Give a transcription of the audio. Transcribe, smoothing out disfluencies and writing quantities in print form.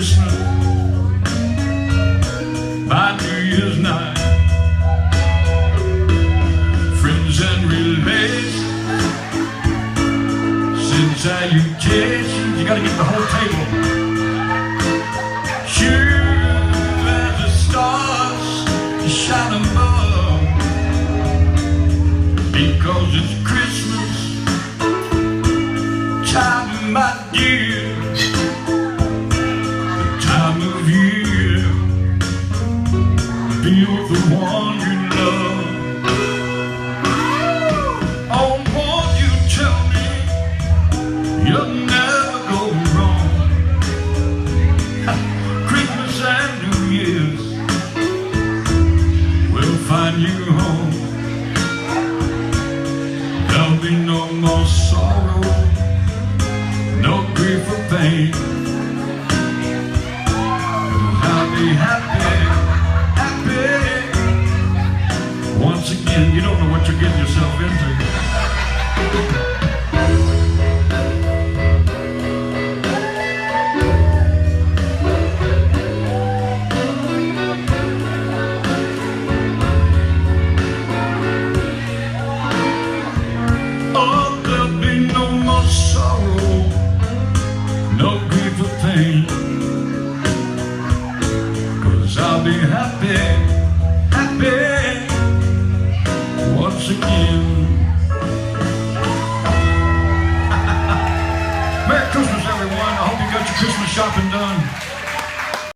Christmas, by New Year's night, friends and relations, salutations, you gotta get the whole table. Sure as the stars shine above, because it's Christmas time, my dear, the time of year to be with the one you love. Oh, won't you tell me you'll never go wrong? Christmas and New Year's will find you home. There'll be no more sorrow, no grief or pain. I'll be happy, happy. Once again, you don't know what you're getting yourself into. I'll be happy, happy once again. Merry Christmas, everyone. I hope you got your Christmas shopping done.